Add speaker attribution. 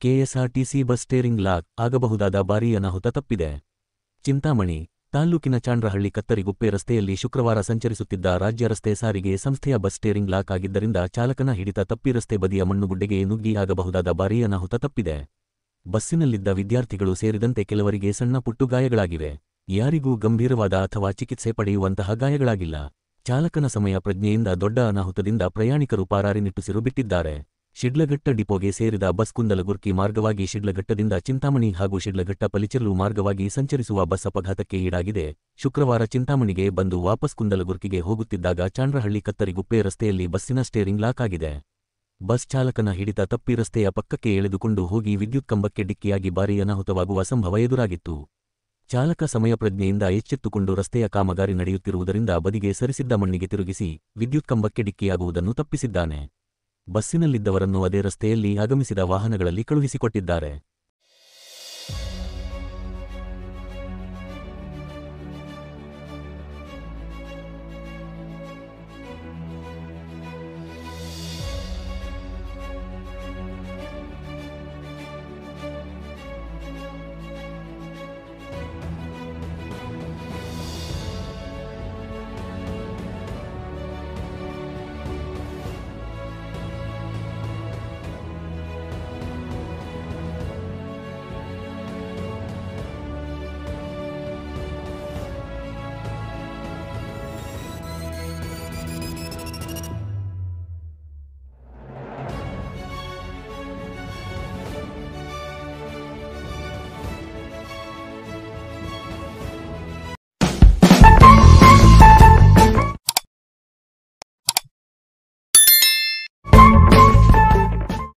Speaker 1: KSRTC bus steering lock ಆಗಬಹುದಾದ ಭಾರೀ ಅನಾಹುತ ತಪ್ಪಿದೆ. ಚಿಂತಾಮಣಿ ತಾಲ್ಲೂಕಿನ ಚಾಂಡ್ರಹಳ್ಳಿ ಕತ್ತರಿಗುಪ್ಪೆ ರಸ್ತೆಯಲ್ಲಿ ಶುಕ್ರವಾರ ಸಂಚರಿಸುತ್ತಿದ್ದ ರಾಜ್ಯ ರಸ್ತೆ ಸಾರಿಗೆ ಸಂಸ್ಥೆಯ ಬಸ್ ಸ್ಟೇರಿಂಗ್ ಲಾಕ್ ಆಗಿದ್ದರಿಂದ ಚಾಲಕನ ಹಿಡಿತ ತಪ್ಪಿ ರಸ್ತೆ ಬದಿಯ ಮಣ್ಣುಗುಡ್ಡೆಗೆ ನುಗ್ಗಿ ಆಗಬಹುದಾದ ಭಾರೀ ಅನಾಹುತ ತಪ್ಪಿದೆ. ಬಸ್ಸಿನಲ್ಲಿದ್ದ ವಿದ್ಯಾರ್ಥಿಗಳು ಸೇರಿದಂತೆ ಕೆಲವರಿಗೆ ಸಣ್ಣ ಪುಟ್ಟು ಗಾಯಗಳಾಗಿವೆ. ಯಾರಿಗೂ ಗಂಭೀರವಾದ ಅಥವಾ ಚಿಕಿತ್ಸೆ ಪಡೆಯುವಂತಹ ಗಾಯಗಳಾಗಿಲ್ಲ. ಚಾಲಕನ ಸಮಯ ಪ್ರಜ್ಞೆಯಿಂದ ದೊಡ್ಡ ಅನಾಹುತದಿಂದ ಪ್ರಯಾಣಿಕರು ಪಾರಾರಿ ನಿಟ್ಟುಸಿರು ಬಿಟ್ಟಿದ್ದಾರೆ. ಶಿಡ್ಲಘಟ್ಟ ಡಿಪೋಗೆ ಸೇರಿದ ಬಸ್ ಕುಂದಲಗುರ್ಕಿ ಮಾರ್ಗವಾಗಿ ಶಿಡ್ಲಘಟ್ಟದಿಂದ ಚಿಂತಾಮಣಿ ಹಾಗೂ ಶಿಡ್ಲಘಟ್ಟ ಪಲಿಚೆರ್ಲು ಮಾರ್ಗವಾಗಿ ಸಂಚರಿಸುವ ಬಸ್ ಅಪಘಾತಕ್ಕೆ ಈಡಾಗಿದೆ. ಶುಕ್ರವಾರ ಚಿಂತಾಮಣಿಗೆ ಬಂದು ವಾಪಸ್ ಕುಂದಲಗುರ್ಕಿಗೆ ಹೋಗುತ್ತಿದ್ದಾಗ ಚಾಂಡ್ರಹಳ್ಳಿ ಕತ್ತರಿಗುಪ್ಪೆ ರಸ್ತೆಯಲ್ಲಿ ಬಸ್ಸಿನ ಸ್ಟೇರಿಂಗ್ ಲಾಕ್ ಆಗಿದೆ. ಬಸ್ ಚಾಲಕನ ಹಿಡಿತ ತಪ್ಪಿ ರಸ್ತೆಯ ಪಕ್ಕಕ್ಕೆ ಎಳೆದುಕೊಂಡು ಹೋಗಿ ವಿದ್ಯುತ್ ಕಂಬಕ್ಕೆ ಡಿಕ್ಕಿಯಾಗಿ ಭಾರೀ ಅನಾಹುತವಾಗುವ ಸಂಭವ ಎದುರಾಗಿತ್ತು. ಚಾಲಕ ಸಮಯ ಪ್ರಜ್ಞೆಯಿಂದ ಎಚ್ಚೆತ್ತುಕೊಂಡು ರಸ್ತೆಯ ಕಾಮಗಾರಿ ನಡೆಯುತ್ತಿರುವುದರಿಂದ ಬದಿಗೆ ಸರಿಸಿದ್ದ ಮಣ್ಣಿಗೆ ತಿರುಗಿಸಿ ವಿದ್ಯುತ್ ಕಂಬಕ್ಕೆ ಡಿಕ್ಕಿಯಾಗುವುದನ್ನು ತಪ್ಪಿಸಿದ್ದಾನೆ. ಬಸ್ಸಿನಲ್ಲಿದ್ದವರನ್ನು ಅದೇ ರಸ್ತೆಯಲ್ಲಿ ಆಗಮಿಸಿದ ವಾಹನಗಳಲ್ಲಿ ಕಳುಹಿಸಿಕೊಟ್ಟಿದ್ದಾರೆ.